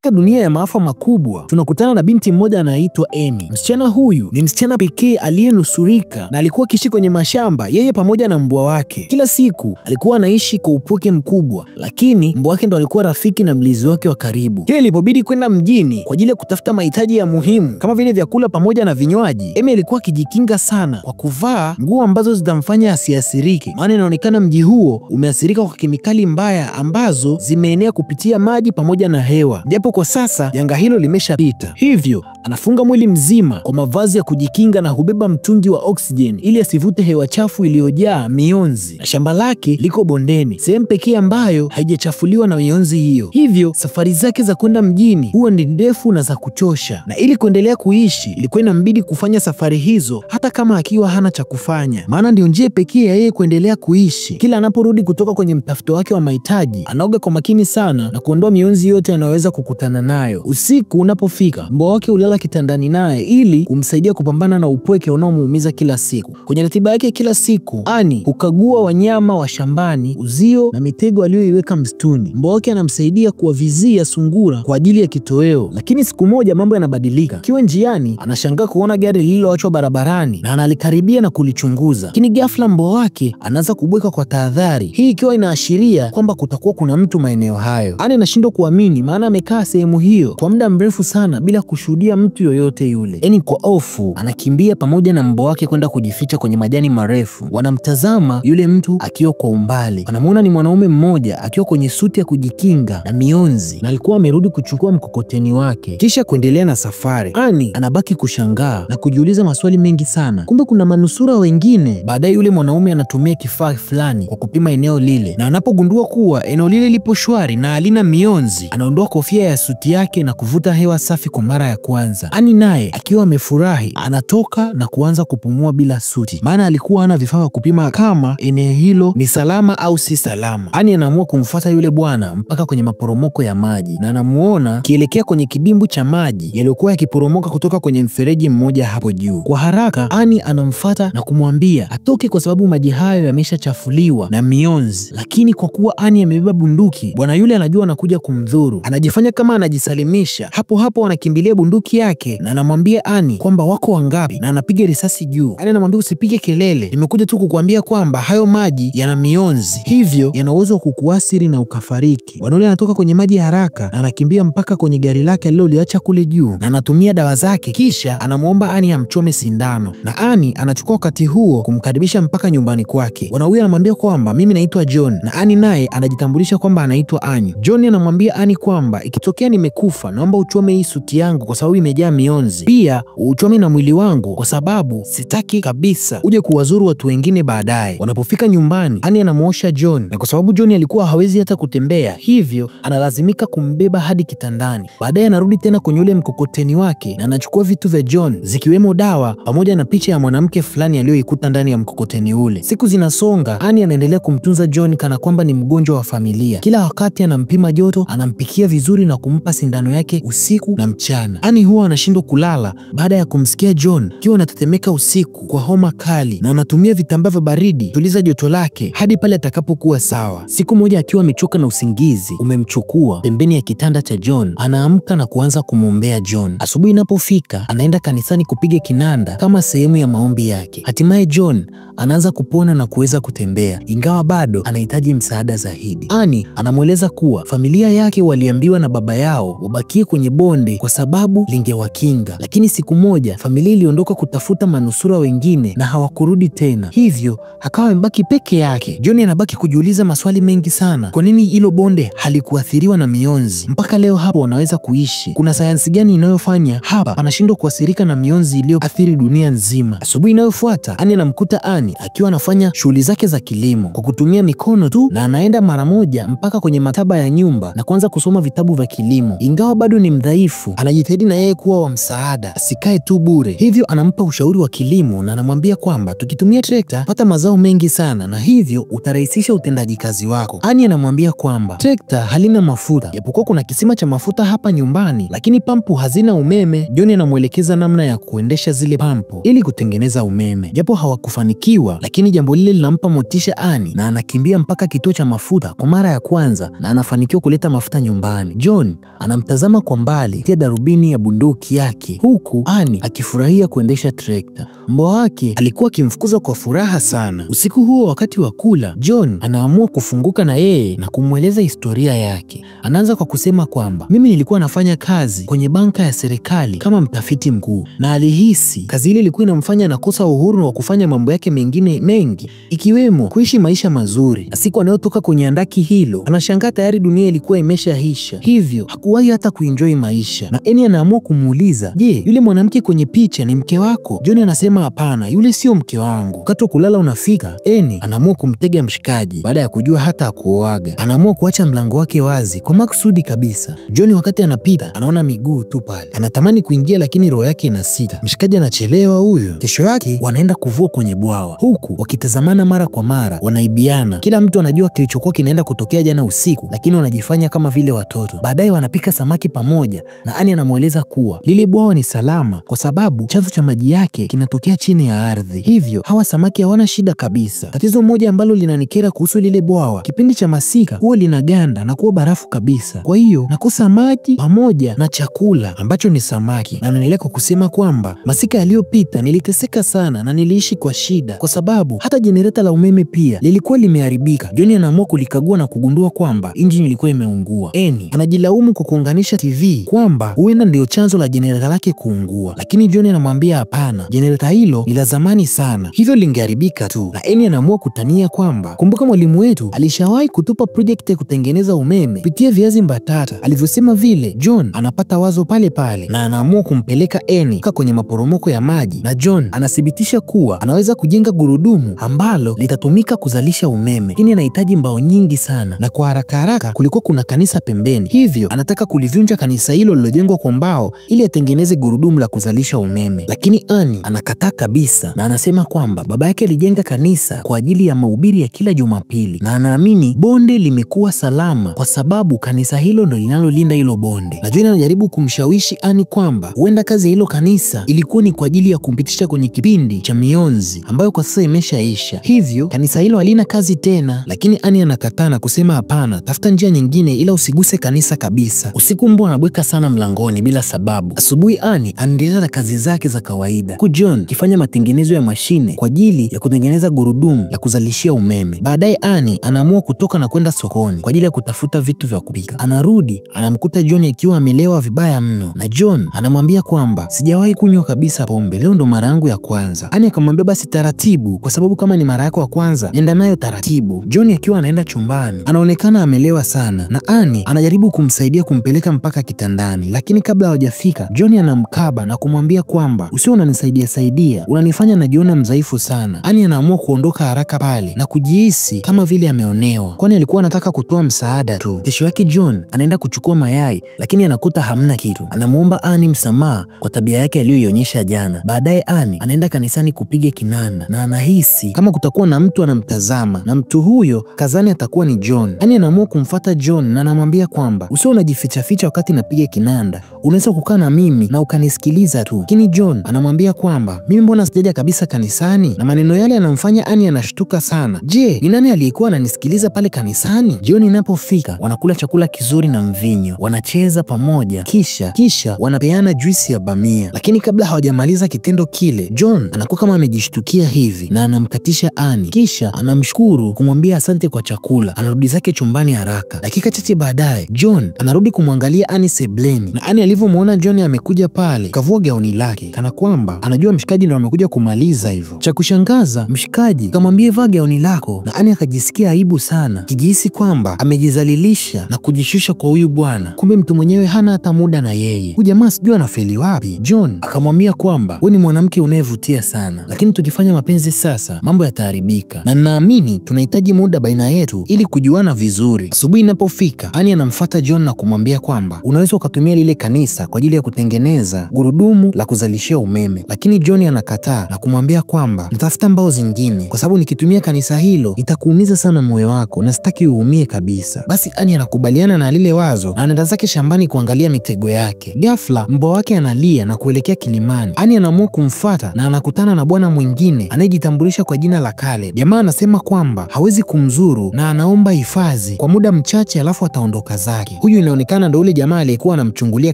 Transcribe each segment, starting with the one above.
Katika dunia ya maafa makubwa, tunakutana na binti mmoja anaitwa Annie. Msichana huyu ni msichana pekee aliyenusurika na alikuwa akiishi kwenye mashamba, yeye pamoja na mbwa wake. Kila siku alikuwa anaishi kwa upweke mkubwa, lakini mbwa wake ndo alikuwa rafiki na mlinzi wake wa karibu. Kile ilipobidi kwenda mjini kwa ajili ya kutafuta mahitaji ya muhimu kama vile vyakula pamoja na vinywaji, Annie alikuwa akijikinga sana kwa kuvaa nguo ambazo zitamfanya asiathirike, maana inaonekana mji huo umeathirika kwa kemikali mbaya ambazo zimeenea kupitia maji pamoja na hewa. Japo kwa sasa janga hilo limeshapita, hivyo anafunga mwili mzima kwa mavazi ya kujikinga na hubeba mtungi wa oksijeni ili asivute hewa chafu iliyojaa mionzi. Na shamba lake liko bondeni, sehemu pekee ambayo haijachafuliwa na mionzi hiyo. Hivyo safari zake za kwenda mjini huwa ni ndefu na za kuchosha, na ili kuendelea kuishi ilikuwa inambidi kufanya safari hizo hata kama akiwa hana cha kufanya, maana ndio njia pekee ya yeye kuendelea kuishi. Kila anaporudi kutoka kwenye mtafuto wake wa mahitaji, anaoga kwa makini sana na kuondoa mionzi yote anayoweza kukutana nayo. Usiku unapofika, mbwa wake ulala kitandani naye ili kumsaidia kupambana na upweke unaomuumiza kila siku. Kwenye ratiba yake kila siku, Annie hukagua wanyama wa shambani, uzio na mitego aliyoiweka msituni. Mbwa wake anamsaidia kuwavizia sungura kwa ajili ya kitoweo. Lakini siku moja mambo yanabadilika. Akiwa njiani, anashangaa kuona gari lililoachwa barabarani na analikaribia na kulichunguza. Lakini ghafla mbwa wake anaanza kubweka kwa tahadhari, hii ikiwa inaashiria kwamba kutakuwa kuna mtu maeneo hayo. Annie anashindwa kuamini, maana amekaa sehemu hiyo kwa muda mrefu sana bila kushuhudia mtu yoyote yule. Annie kwa hofu anakimbia pamoja na mbwa wake kwenda kujificha kwenye majani marefu. Wanamtazama yule mtu akiwa kwa umbali. Wanamuona ni mwanaume mmoja akiwa kwenye suti ya kujikinga na mionzi, na alikuwa amerudi kuchukua mkokoteni wake kisha kuendelea na safari. Annie anabaki kushangaa na kujiuliza maswali mengi sana. Kumbe kuna manusura wengine. Baadaye yule mwanaume anatumia kifaa fulani kwa kupima eneo lile, na anapogundua kuwa eneo lile lipo shwari na halina mionzi, anaondoa kofia ya suti yake na kuvuta hewa safi kwa mara ya kwanza. Annie naye akiwa amefurahi anatoka na kuanza kupumua bila suti, maana alikuwa hana vifaa vya kupima kama eneo hilo ni salama au si salama. Annie anaamua kumfuata yule bwana mpaka kwenye maporomoko ya maji, na anamuona kielekea kwenye kidimbu cha maji yaliyokuwa yakiporomoka kutoka kwenye mfereji mmoja hapo juu. Kwa haraka Annie anamfuata na kumwambia atoke kwa sababu maji hayo yameshachafuliwa na mionzi. Lakini kwa kuwa Annie amebeba bunduki, bwana yule anajua anakuja kumdhuru. Anajifanya kama anajisalimisha. Hapo hapo anakimbilia bunduki yake na anamwambia Annie kwamba wako wangapi, na anapiga risasi juu. Annie anamwambia usipige kelele, nimekuja tu kukuambia kwamba hayo maji yana mionzi, hivyo yana uwezo wa kukuathiri na ukafariki. Bwana yule anatoka kwenye maji haraka na anakimbia mpaka kwenye gari lake aliloliacha kule juu, na anatumia dawa zake, kisha anamuomba Annie amchome sindano, na Annie anachukua wakati huo kumkaribisha mpaka nyumbani kwake. Bwana huyu anamwambia kwamba mimi naitwa John, na Annie naye anajitambulisha kwamba anaitwa Annie. John anamwambia Annie kwamba ikitokea nimekufa, naomba uchome hii suti yangu kwa sababu imejaa mionzi, pia uchome na mwili wangu kwa sababu sitaki kabisa uje kuwazuru watu wengine baadaye. Wanapofika nyumbani, Annie anamuosha John, na kwa sababu John alikuwa hawezi hata kutembea, hivyo analazimika kumbeba hadi kitandani. Baadaye anarudi tena kwenye ule mkokoteni wake na anachukua vitu vya John zikiwemo dawa pamoja na picha ya mwanamke fulani aliyoikuta ndani ya mkokoteni ule. Siku zinasonga, Annie anaendelea kumtunza John kana kwamba ni mgonjwa wa familia. Kila wakati anampima joto, anampikia vizuri na kumpa sindano yake usiku na mchana. Annie huwa anashindwa kulala baada ya kumsikia John akiwa anatetemeka usiku kwa homa kali, na anatumia vitambaa vya baridi tuliza joto lake hadi pale atakapokuwa sawa. Siku moja akiwa amechoka na usingizi umemchukua pembeni ya kitanda cha John, anaamka na kuanza kumwombea John. Asubuhi inapofika, anaenda kanisani kupiga kinanda kama sehemu ya maombi yake. Hatimaye John anaanza kupona na kuweza kutembea, ingawa bado anahitaji msaada zaidi. Annie anamweleza kuwa familia yake waliambiwa na baba yao wabakie kwenye bonde kwa sababu lingewakinga, lakini siku moja familia iliondoka kutafuta manusura wengine na hawakurudi tena, hivyo akawa amebaki peke yake. John anabaki kujiuliza maswali mengi sana. Kwa nini hilo bonde halikuathiriwa na mionzi? Mpaka leo hapo wanaweza kuishi. Kuna sayansi gani inayofanya hapa anashindwa kuathirika na mionzi iliyoathiri dunia nzima? Asubuhi inayofuata, Annie anamkuta Annie akiwa anafanya shughuli zake za kilimo kwa kutumia mikono tu, na anaenda mara moja mpaka kwenye maktaba ya nyumba na kuanza kusoma vitabu vya kilimo. Ingawa bado ni mdhaifu, anajitahidi na yeye kuwa wa msaada, asikae tu bure. Hivyo anampa ushauri wa kilimo na anamwambia kwamba tukitumia trekta pata mazao mengi sana na hivyo utarahisisha utendaji kazi wako. Annie anamwambia kwamba trekta halina mafuta, japokuwa kuna kisima cha mafuta hapa nyumbani, lakini pampu hazina umeme. John anamwelekeza namna ya kuendesha zile pampu ili kutengeneza umeme. Japo hawakufanikiwa, lakini jambo lile linampa motisha Annie na anakimbia mpaka kituo cha mafuta kwa mara ya kwanza na anafanikiwa kuleta mafuta nyumbani. John anamtazama kwa mbali kupitia darubini ya bunduki yake huku Annie akifurahia kuendesha trekta. Mbwa wake alikuwa akimfukuza kwa furaha sana. Usiku huo wakati wa kula, John anaamua kufunguka na yeye na kumweleza historia yake. Anaanza kwa kusema kwamba mimi nilikuwa nafanya kazi kwenye banka ya serikali kama mtafiti mkuu na alihisi kazi ile ilikuwa inamfanya nakosa uhuru wa kufanya mambo yake mengine mengi ikiwemo kuishi maisha mazuri. Na siku anayotoka kwenye andaki hilo anashangaa tayari dunia ilikuwa imeshaisha, hivyo hakuwahi hata kuenjoy maisha. Na Annie anaamua kumuuliza, je, yule mwanamke kwenye picha ni mke wako? John anasema hapana, yule sio mke wangu. Wakati wa kulala unafika, Annie anaamua kumtega mshikaji baada ya kujua hata kuoaga. Anaamua kuacha mlango wake wazi kwa makusudi kabisa. John wakati anapita anaona miguu tu pale, anatamani kuingia lakini roho yake inasita. Mshikaji anachelewa huyo. Kesho yake wanaenda kuvua kwenye bwawa huku wakitazamana mara kwa mara, wanaibiana. Kila mtu anajua kilichokuwa kinaenda kutokea jana usiku, lakini wanajifanya kama vile watoto. Baadaye wanapika samaki pamoja na Annie anamweleza kuwa lile bwawa ni salama kwa sababu chanzo cha maji yake kinatokea chini ya ardhi, hivyo hawa samaki hawana shida kabisa. Tatizo moja ambalo linanikera kuhusu lile bwawa, kipindi cha masika huwa linaganda na kuwa barafu kabisa, kwa hiyo nakosa maji pamoja na chakula ambacho ni samaki. Na anaendelea kwa kusema kwamba masika yaliyopita niliteseka sana na niliishi kwa shida kwa sababu hata jenereta la umeme pia lilikuwa limeharibika. John anaamua kulikagua na kugundua kwamba injini ilikuwa imeungua. Annie anajilaumu kwa kuunganisha TV kwamba huenda ndio chanzo la jenereta lake kuungua, lakini John anamwambia hapana, jenereta hilo ni la zamani sana, hivyo lingeharibika tu. Na Annie anaamua kutania kwamba kumbuka mwalimu wetu alishawahi kutupa project ya kutengeneza umeme kupitia viazi mbatata. Alivyosema vile, John anapata wazo pale pale na anaamua kumpeleka Annie kwenye maporomoko ya maji, na John anathibitisha kuwa anaweza kujenga gurudumu ambalo litatumika kuzalisha umeme, lakini anahitaji mbao nyingi sana na kwa haraka haraka kulikuwa kuna kanisa pembeni, hivyo anataka kulivunja kanisa hilo lilojengwa kwa mbao ili atengeneze gurudumu la kuzalisha umeme. Lakini Annie anakataa kabisa na anasema kwamba baba yake alijenga kanisa kwa ajili ya mahubiri ya kila Jumapili na anaamini bonde limekuwa salama kwa sababu kanisa hilo ndo linalolinda hilo bonde. Na John anajaribu kumshawishi Annie kwamba huenda kazi ya hilo kanisa ilikuwa ni kwa ajili ya kumpitisha kwenye kipindi cha mionzi ambayo kwa sasa imeshaisha, hivyo kanisa hilo halina kazi tena. Lakini Annie anakataa na kusema hapana, tafuta njia nyingine ila usiguse kanisa kabisa. Usiku mbwa anabweka sana mlangoni bila sababu. Asubuhi Annie anaendelea na kazi zake za kawaida huku John kifanya matengenezo ya mashine kwa ajili ya kutengeneza gurudumu la kuzalishia umeme. Baadaye Annie anaamua kutoka na kwenda sokoni kwa ajili ya kutafuta vitu vya kupika. Anarudi anamkuta John akiwa amelewa vibaya mno na John anamwambia kwamba sijawahi kunywa kabisa pombe, leo ndo mara yangu ya kwanza. Annie akamwambia basi taratibu, kwa sababu kama ni mara yako ya kwanza nenda nayo taratibu. John akiwa anaenda chumbani anaonekana amelewa sana na Annie anajaribu kumsaidia kumpeleka mpaka kitandani, lakini kabla hawajafika John anamkaba na kumwambia kwamba usio unanisaidia, unanifanya najiona mdhaifu sana. Annie anaamua kuondoka haraka pale na kujihisi kama vile ameonewa, kwani alikuwa anataka kutoa msaada tu. Kesho yake John anaenda kuchukua mayai lakini anakuta hamna kitu. Anamuomba Annie msamaha kwa tabia yake aliyoionyesha jana. Baadaye Annie anaenda kanisani kupiga kinanda na anahisi kama kutakuwa na mtu anamtazama na mtu huyo kazani atakuwa ni John. Annie anaamua kumfuata John na anamwambia kwamba usio unajificha ficha wakati napiga kinanda, unaweza kukaa na mimi na ukanisikiliza tu. Lakini John anamwambia kwamba mimi mbona sijaja kabisa kanisani, na maneno yale yanamfanya Annie anashtuka sana. Je, ni nani aliyekuwa ananisikiliza pale kanisani? Jioni inapofika wanakula chakula kizuri na mvinyo, wanacheza pamoja, kisha wanapeana juisi ya bamia. Lakini kabla hawajamaliza kitendo kile, John anakuwa kama amejishtukia hivi na anamkatisha Annie, kisha anamshukuru kumwambia asante kwa chakula. Anarudi zake chumbani haraka. Dakika chache baadaye John anarudi kumwangalia Annie sebleni, na Annie alivyomwona John amekuja pale kavua gauni lake kana kwamba anajua mshikaji ndo amekuja kumaliza hivyo. Cha kushangaza mshikaji kamwambia vaa gauni lako, na Annie akajisikia aibu sana, kijihisi kwamba amejizalilisha na kujishusha kwa huyu bwana, kumbe mtu mwenyewe hana hata muda na yeye. Huyu jamaa sijui anafeli wapi. John akamwambia kwamba wewe ni mwanamke unayevutia sana, lakini tukifanya mapenzi sasa mambo yataharibika, na ninaamini tunahitaji muda baina yetu ili kujuana vizuri. Asubuhi inapofika Annie anamfuata John na kumwambia kwamba unaweza ukatumia lile kanisa kwa ajili ajili ya kutengeneza gurudumu la kuzalishia umeme, lakini John anakataa na kumwambia kwamba natafuta mbao zingine kwa sababu nikitumia kanisa hilo itakuumiza sana moyo wako na sitaki uumie kabisa. Basi Annie anakubaliana na lile wazo na anaenda zake shambani kuangalia mitego yake. Ghafla mbwa wake analia na kuelekea kilimani. Annie anaamua kumfuata na anakutana na bwana mwingine anayejitambulisha kwa jina la Caleb. Jamaa anasema kwamba hawezi kumzuru na anaomba hifadhi kwa muda mchache alafu ataondoka zake. Huyu inaonekana ndio ule jamaa aliyekuwa anamchungulia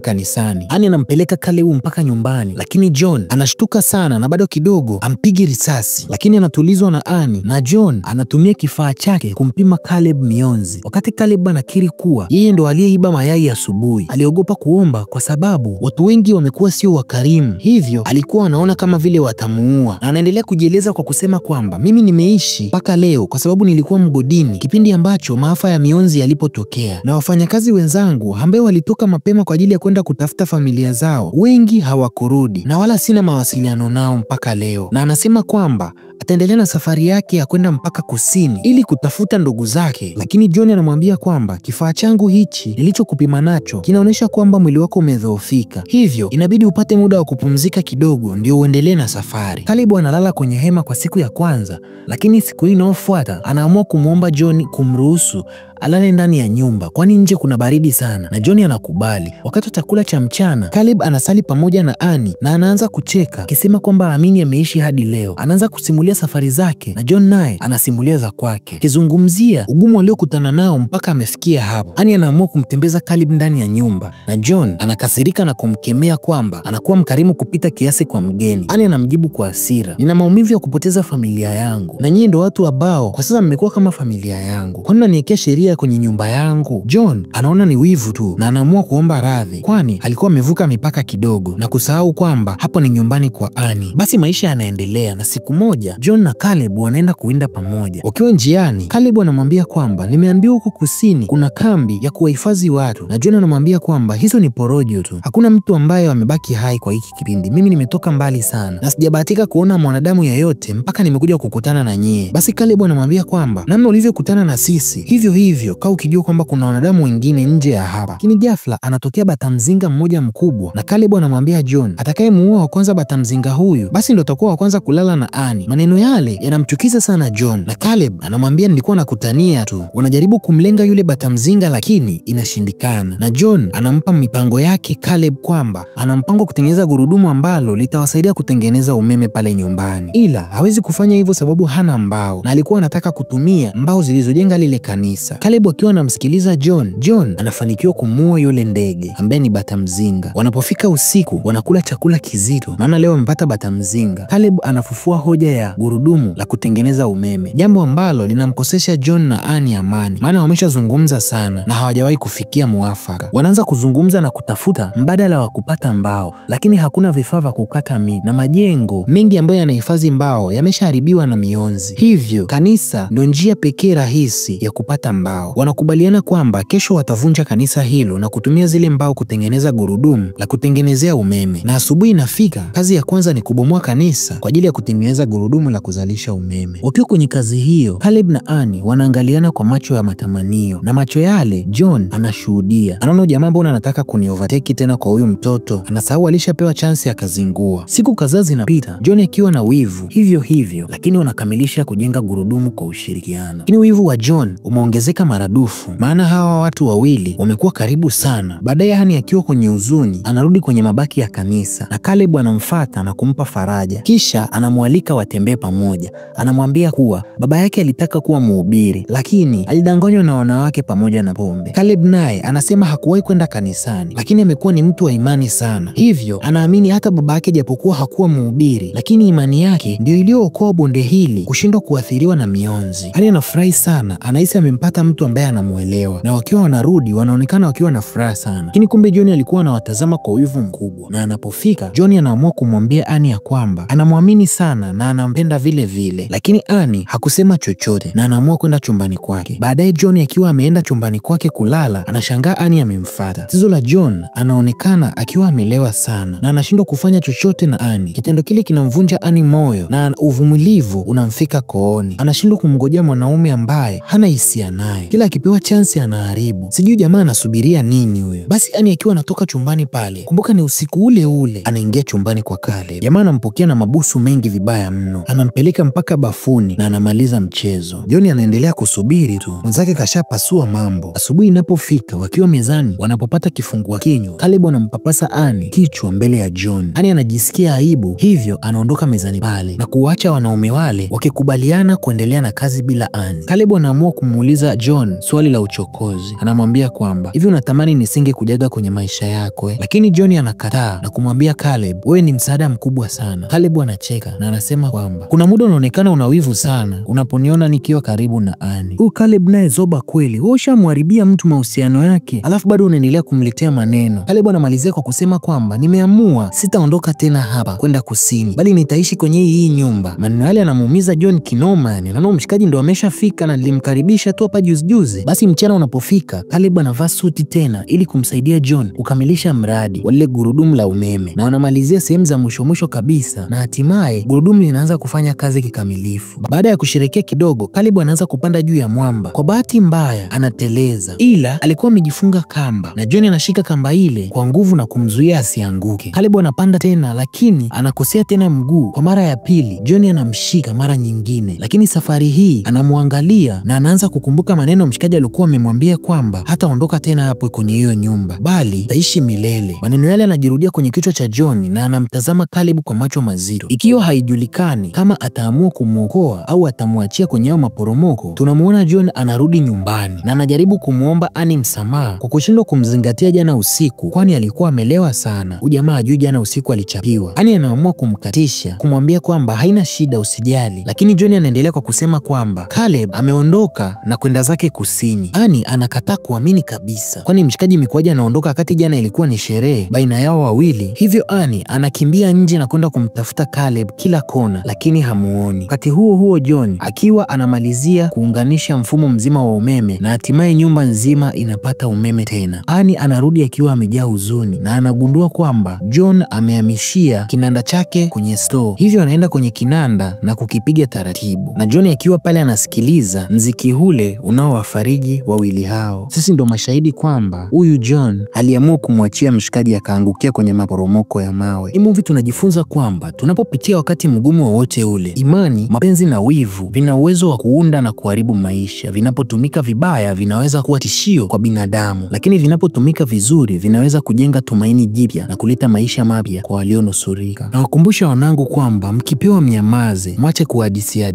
kanisani. Annie anampeleka Caleb mpaka nyumbani, lakini John anashtuka sana na bado kidogo ampigi risasi, lakini anatulizwa na Annie na John anatumia kifaa chake kumpima Caleb mionzi. Wakati Caleb anakiri kuwa yeye ndo aliyeiba mayai asubuhi, aliogopa kuomba kwa sababu watu wengi wamekuwa sio wakarimu, hivyo alikuwa anaona kama vile watamuua, na anaendelea kujieleza kwa kusema kwamba mimi nimeishi mpaka leo kwa sababu nilikuwa mgodini kipindi ambacho maafa ya mionzi yalipotokea, na wafanyakazi wenzangu ambao walitoka mapema kwa ajili ya kwenda kutafuta familia zao wengi hawakurudi na wala sina mawasiliano nao mpaka leo. Na anasema kwamba ataendelea na safari yake ya kwenda mpaka kusini ili kutafuta ndugu zake, lakini John anamwambia kwamba kifaa changu hichi nilichokupima nacho kinaonyesha kwamba mwili wako umedhoofika, hivyo inabidi upate muda wa kupumzika kidogo ndio uendelee na safari. Caleb analala kwenye hema kwa siku ya kwanza, lakini siku hii inayofuata anaamua kumwomba John kumruhusu alale ndani ya nyumba kwani nje kuna baridi sana, na John anakubali. Wakati wa chakula cha mchana, Caleb anasali pamoja na Annie na anaanza kucheka akisema kwamba amini ameishi hadi leo. Anaanza kusimulia safari zake na John naye anasimulia za kwake, kizungumzia ugumu aliokutana nao mpaka amefikia hapo. Annie anaamua kumtembeza Caleb ndani ya nyumba na John anakasirika na kumkemea kwamba anakuwa mkarimu kupita kiasi kwa mgeni. Annie anamjibu kwa hasira, nina maumivu ya kupoteza familia yangu na nyinyi ndo watu ambao kwa sasa mmekuwa kama familia yangu, kwani mnaniwekea sheria kwenye nyumba yangu? John anaona ni wivu tu na anaamua kuomba radhi, kwani alikuwa amevuka mipaka kidogo na kusahau kwamba hapo ni nyumbani kwa Annie. Basi maisha yanaendelea na siku moja John na Caleb wanaenda kuwinda pamoja. Wakiwa njiani, Caleb anamwambia kwamba nimeambiwa huko kusini kuna kambi ya kuwahifadhi watu, na John anamwambia kwamba hizo ni porojo tu, hakuna mtu ambaye amebaki hai kwa hiki kipindi. Mimi nimetoka mbali sana na sijabahatika kuona mwanadamu yeyote mpaka nimekuja kukutana na nyie. Basi Caleb anamwambia kwamba namna ulivyokutana na sisi hivyo hivyo kaa ukijua kwamba kuna wanadamu wengine nje ya hapa. Lakini ghafla anatokea batamzinga mmoja mkubwa na Caleb anamwambia John atakayemuua wa kwanza batamzinga huyu basi ndo atakuwa wa kwanza kulala na Annie. Maneno yale yanamchukiza sana John na Caleb anamwambia nilikuwa nakutania tu. Wanajaribu kumlenga yule batamzinga lakini inashindikana, na John anampa mipango yake Caleb kwamba ana mpango kutengeneza gurudumu ambalo litawasaidia kutengeneza umeme pale nyumbani, ila hawezi kufanya hivyo sababu hana mbao na alikuwa anataka kutumia mbao zilizojenga lile kanisa. Caleb akiwa anamsikiliza John anafanikiwa kumuua yule ndege ambaye ni batamzinga. Wanapofika usiku wanakula chakula kizito maana leo wamepata batamzinga. Caleb anafufua hoja ya gurudumu la kutengeneza umeme, jambo ambalo linamkosesha John na Annie amani maana wameshazungumza sana na hawajawahi kufikia muafaka. Wanaanza kuzungumza na kutafuta mbadala wa kupata mbao, lakini hakuna vifaa vya kukata miti na majengo mengi ambayo yanahifadhi mbao yameshaharibiwa na mionzi, hivyo kanisa ndio njia pekee rahisi ya kupata mbao. Wanakubaliana kwamba kesho watavunja kanisa hilo na kutumia zile mbao kutengeneza gurudumu la kutengenezea umeme, na asubuhi inafika, kazi ya kwanza ni kubomoa kanisa kwa ajili ya kutengeneza gurudumu la kuzalisha umeme. Wakiwa kwenye kazi hiyo, Caleb na Annie wanaangaliana kwa macho ya matamanio, na macho yale John anashuhudia. Anaona jamaa, mbona anataka kuniovertake tena kwa huyu mtoto? Anasahau alishapewa chance ya kazingua. Siku kadhaa zinapita, John akiwa na wivu hivyo hivyo, lakini wanakamilisha kujenga gurudumu kwa ushirikiano. Lakini wivu wa John umeongezeka maradufu maana hawa watu wawili wamekuwa karibu sana. Baadaye Annie akiwa kwenye huzuni anarudi kwenye mabaki ya kanisa na Caleb anamfuata na kumpa faraja, kisha anamwalika watembee pamoja. Anamwambia kuwa baba yake alitaka kuwa mhubiri lakini alidanganywa na wanawake pamoja na pombe. Caleb naye anasema hakuwahi kwenda kanisani lakini amekuwa ni mtu wa imani sana, hivyo anaamini hata baba yake japokuwa hakuwa mhubiri lakini imani yake ndio iliyookoa bonde hili kushindwa kuathiriwa na mionzi. Annie anafurahi sana, anahisi amempata mtu ambaye anamuelewa, na wakiwa wanarudi wanaonekana wakiwa na furaha sana. Lakini kumbe John alikuwa anawatazama kwa wivu mkubwa, na anapofika John anaamua kumwambia Annie ya kwamba anamwamini sana na anampenda vile vile, lakini Annie hakusema chochote na anaamua kwenda chumbani kwake. Baadaye John akiwa ameenda chumbani kwake kulala, anashangaa Annie amemfuata. Tatizo la John, anaonekana akiwa amelewa sana na anashindwa kufanya chochote na Annie. Kitendo kile kinamvunja Annie moyo na uvumilivu unamfika kooni. Anashindwa kumngojea mwanaume ambaye hana hisia naye. naye. Kila akipewa chance anaharibu. Sijui jamaa anasubiria nini huyo. Basi Annie akiwa anatoka chumbani pale, kumbuka ni usiku ule ule, anaingia chumbani kwa Caleb. Jamaa anampokea na mabusu mengi vibaya mno, anampeleka mpaka bafuni na anamaliza mchezo. John anaendelea kusubiri tu, mwenzake kashapasua mambo. Asubuhi inapofika, wakiwa mezani wanapopata kifungua kinywa, Caleb anampapasa Annie kichwa mbele ya John. Annie anajisikia aibu, hivyo anaondoka mezani pale na kuacha wanaume wale wakikubaliana kuendelea na kazi bila Annie. Caleb anaamua kumuuliza John swali la uchokozi. Anamwambia kwamba hivi unatamani nisinge kujaga kwenye maisha yako Lakini John anakataa na kumwambia Caleb, wewe ni msaada mkubwa sana. Caleb anacheka na anasema kwamba kuna muda unaonekana unawivu sana unaponiona nikiwa karibu na Annie. Caleb naye zoba kweli, wewe ushamharibia mtu mahusiano yake, alafu bado unaendelea kumletea maneno. Caleb anamalizia kwa kusema kwamba nimeamua sitaondoka tena hapa kwenda kusini, bali nitaishi kwenye hii nyumba. Maneno yale anamuumiza John kinoma, na mshikaji ndo ameshafika na nilimkaribisha tu hapa juzi. Basi mchana unapofika, Caleb anavaa suti tena ili kumsaidia John kukamilisha mradi wa lile gurudumu la umeme, na wanamalizia sehemu za mwisho kabisa, na hatimaye gurudumu linaanza kufanya kazi kikamilifu. Baada ya kusherekea kidogo, Caleb anaanza kupanda juu ya mwamba. Kwa bahati mbaya anateleza, ila alikuwa amejifunga kamba na John anashika kamba ile kwa nguvu na kumzuia asianguke. Caleb anapanda tena, lakini anakosea tena mguu. Kwa mara ya pili John anamshika mara nyingine, lakini safari hii anamwangalia na anaanza kukumbuka maneno mshikaji alikuwa amemwambia kwamba hataondoka tena hapo kwenye hiyo nyumba, bali taishi milele. Maneno yale yanajirudia kwenye kichwa cha John na anamtazama Caleb kwa macho mazito. Ikiwa haijulikani kama ataamua kumuokoa au atamwachia kwenye hayo maporomoko, tunamuona John anarudi nyumbani na anajaribu kumuomba Annie msamaha kwa kushindwa kumzingatia jana usiku, kwani alikuwa amelewa sana. Ujamaa ajui jana usiku alichapiwa. Annie anaamua kumkatisha, kumwambia kwamba haina shida, usijali, lakini John anaendelea kwa kusema kwamba Caleb ameondoka na kwenda zake kusini. Annie anakataa kuamini kabisa, kwani mshikaji mikuaji anaondoka wakati jana ilikuwa ni sherehe baina yao wawili. Hivyo Annie anakimbia nje na kwenda kumtafuta Caleb kila kona, lakini hamuoni. Wakati huo John akiwa anamalizia kuunganisha mfumo mzima wa umeme na hatimaye nyumba nzima inapata umeme tena. Annie anarudi akiwa amejaa huzuni na anagundua kwamba John amehamishia kinanda chake kwenye store, hivyo anaenda kwenye kinanda na kukipiga taratibu, na John akiwa pale anasikiliza mziki ule unaowafariji wawili hao. Sisi ndo mashahidi kwamba huyu John aliamua kumwachia mshikaji akaangukia kwenye maporomoko ya mawe. Hii movie tunajifunza kwamba tunapopitia wakati mgumu wowote ule, imani, mapenzi na wivu vina uwezo wa kuunda na kuharibu maisha. Vinapotumika vibaya vinaweza kuwa tishio kwa binadamu, lakini vinapotumika vizuri vinaweza kujenga tumaini jipya na kuleta maisha mapya kwa walionusurika. Na wakumbusha wanangu kwamba mkipewa mnyamaze, mwache kuhadisia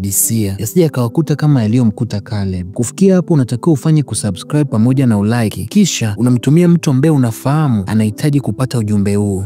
yasije akawakuta kama yaliyomkuta Caleb. Kufikia hapo unatakiwa ufanye kusubscribe pamoja na ulike, kisha unamtumia mtu ambaye unafahamu anahitaji kupata ujumbe huu.